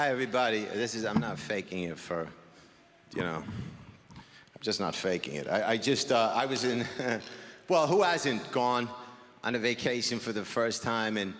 Hi, everybody. I'm not faking it for, I'm just not faking it. I was in, well, who hasn't gone on a vacation for the first time in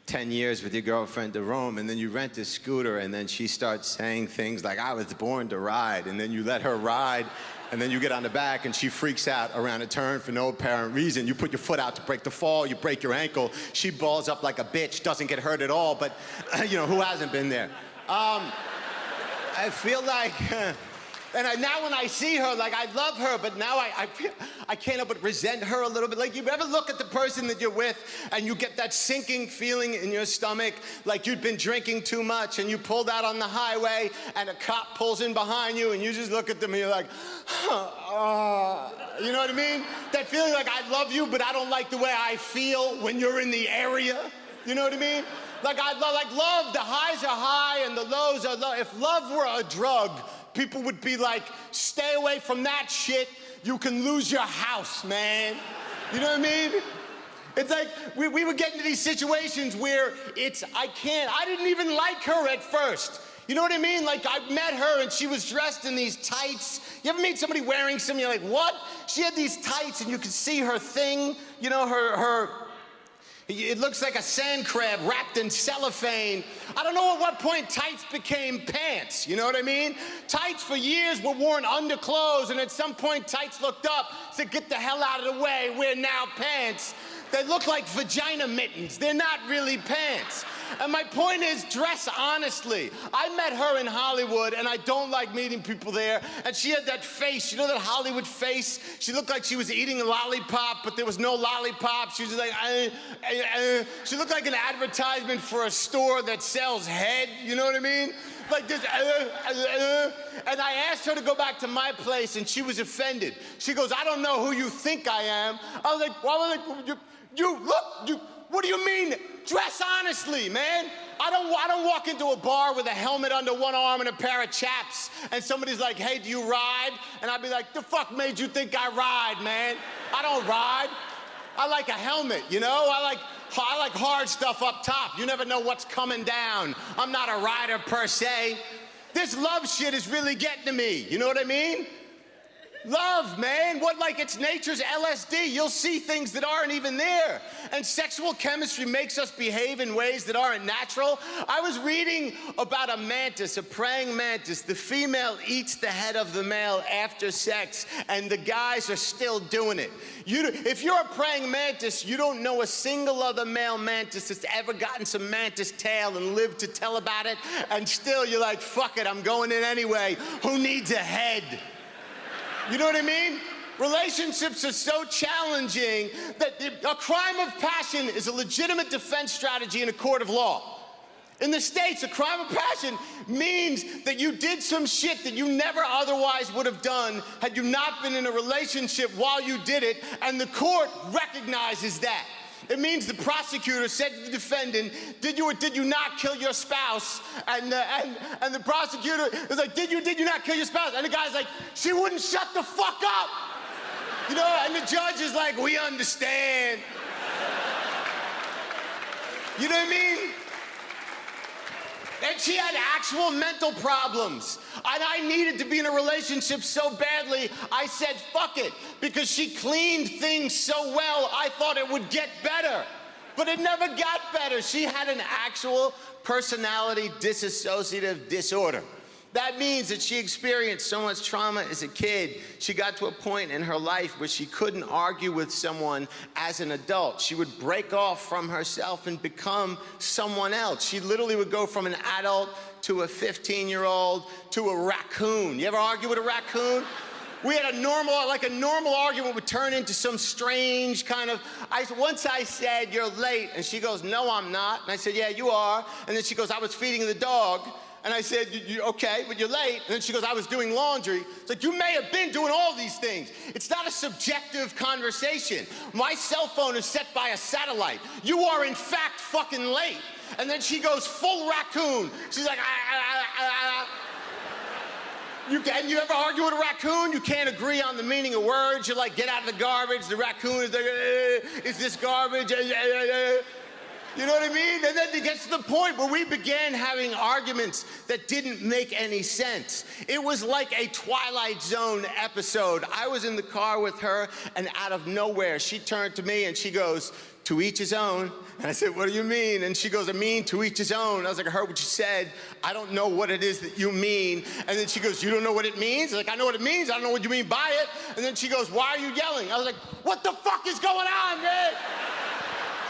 10 years with your girlfriend to Rome, and then you rent a scooter, and then she starts saying things like, I was born to ride, and then you let her ride, and then you get on the back, and she freaks out around a turn for no apparent reason. You put your foot out to break the fall, you break your ankle, she balls up like a bitch, doesn't get hurt at all, but, who hasn't been there? I feel like, now when I see her, like, I love her, but now I can't help but resent her a little bit. Like, you ever look at the person that you're with and you get that sinking feeling in your stomach, like you'd been drinking too much and you pulled out on the highway and a cop pulls in behind you and you just look at them and you're like, you know what I mean? That feeling like I love you, but I don't like the way I feel when you're in the area. You know what I mean? Like love, the highs are high and the lows are low. If love were a drug, people would be like, stay away from that shit. You can lose your house, man. You know what I mean? It's like, we would get into these situations where I didn't even like her at first. You know what I mean? Like, I met her and she was dressed in these tights. You ever meet somebody wearing something, you're like, what? She had these tights and you could see her thing, it looks like a sand crab wrapped in cellophane. I don't know at what point tights became pants, you know what I mean? Tights for years were worn under clothes, and at some point tights looked up, said, get the hell out of the way, we're now pants. They look like vagina mittens. They're not really pants. And my point is, dress honestly. I met her in Hollywood, and I don't like meeting people there. And she had that face, that Hollywood face? She looked like she was eating a lollipop, but there was no lollipop. She was like, She looked like an advertisement for a store that sells head, you know what I mean? Like this, And I asked her to go back to my place, and she was offended. She goes, I don't know who you think I am. I was like, well, what do you mean? Dress honestly, man. I don't walk into a bar with a helmet under one arm and a pair of chaps, and somebody's like, hey, do you ride? And I'd be like, the fuck made you think I ride, man? I don't ride. I like a helmet, I like hard stuff up top. You never know what's coming down. I'm not a rider per se. This love shit is really getting to me, you know what I mean? Love, man, it's nature's LSD. You'll see things that aren't even there. And sexual chemistry makes us behave in ways that aren't natural. I was reading about a mantis, a praying mantis. The female eats the head of the male after sex, and the guys are still doing it. If you're a praying mantis, you don't know a single other male mantis that's ever gotten some mantis tail and lived to tell about it, and still you're like, fuck it, I'm going in anyway. Who needs a head? You know what I mean? Relationships are so challenging that a crime of passion is a legitimate defense strategy in a court of law. In the States, a crime of passion means that you did some shit that you never otherwise would have done had you not been in a relationship while you did it, and the court recognizes that. It means the prosecutor said to the defendant, did you or did you not kill your spouse? And the prosecutor is like, did you not kill your spouse? And the guy's like, she wouldn't shut the fuck up. And the judge is like, we understand. You know what I mean? And she had actual mental problems. And I needed to be in a relationship so badly, I said, fuck it. Because she cleaned things so well, I thought it would get better. But it never got better. She had an actual personality dissociative disorder. That means that she experienced so much trauma as a kid, she got to a point in her life where she couldn't argue with someone as an adult. She would break off from herself and become someone else. She literally would go from an adult to a 15-year-old to a raccoon. You ever argue with a raccoon? We had a normal argument would turn into some strange kind of, once I said, you're late, and she goes, no, I'm not. And I said, yeah, you are. And then she goes, I was feeding the dog. And I said, okay, but you're late. And then she goes, I was doing laundry. It's like, you may have been doing all these things. It's not a subjective conversation. My cell phone is set by a satellite. You are, in fact, fucking late. And then she goes full raccoon. She's like, You ever argue with a raccoon? You can't agree on the meaning of words. You're like, get out of the garbage. The raccoon is like, is this garbage? You know what I mean? And then it gets to the point where we began having arguments that didn't make any sense. It was like a Twilight Zone episode. I was in the car with her, and out of nowhere, she turned to me and she goes, "To each his own." And I said, "What do you mean?" And she goes, "I mean, to each his own." I was like, "I heard what you said. I don't know what it is that you mean." And then she goes, "You don't know what it means?" I was like, "I know what it means. I don't know what you mean by it." And then she goes, "Why are you yelling?" I was like, "What the fuck is going on, man?"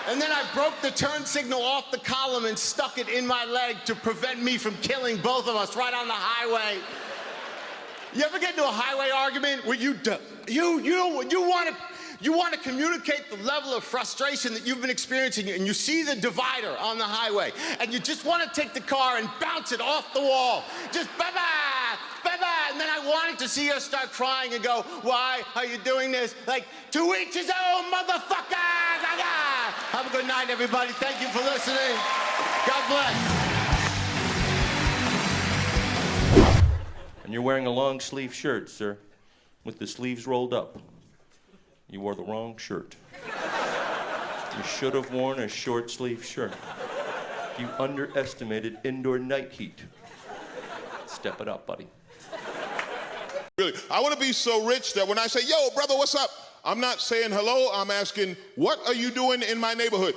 And then I broke the turn signal off the column and stuck it in my leg to prevent me from killing both of us right on the highway. You ever get into a highway argument where you want to communicate the level of frustration that you've been experiencing, and you see the divider on the highway, and you just want to take the car and bounce it off the wall. Just bye-bye, bye-bye. And then I wanted to see her start crying and go, "Why are you doing this?" Like, to each his own, motherfucker. Have a good night, everybody. Thank you for listening. God bless. And you're wearing a long sleeve shirt, sir, with the sleeves rolled up. You wore the wrong shirt. You should have worn a short sleeve shirt. You underestimated indoor night heat. Step it up, buddy. Really, I want to be so rich that when I say, "Yo, brother, what's up?" I'm not saying hello, I'm asking, "What are you doing in my neighborhood?"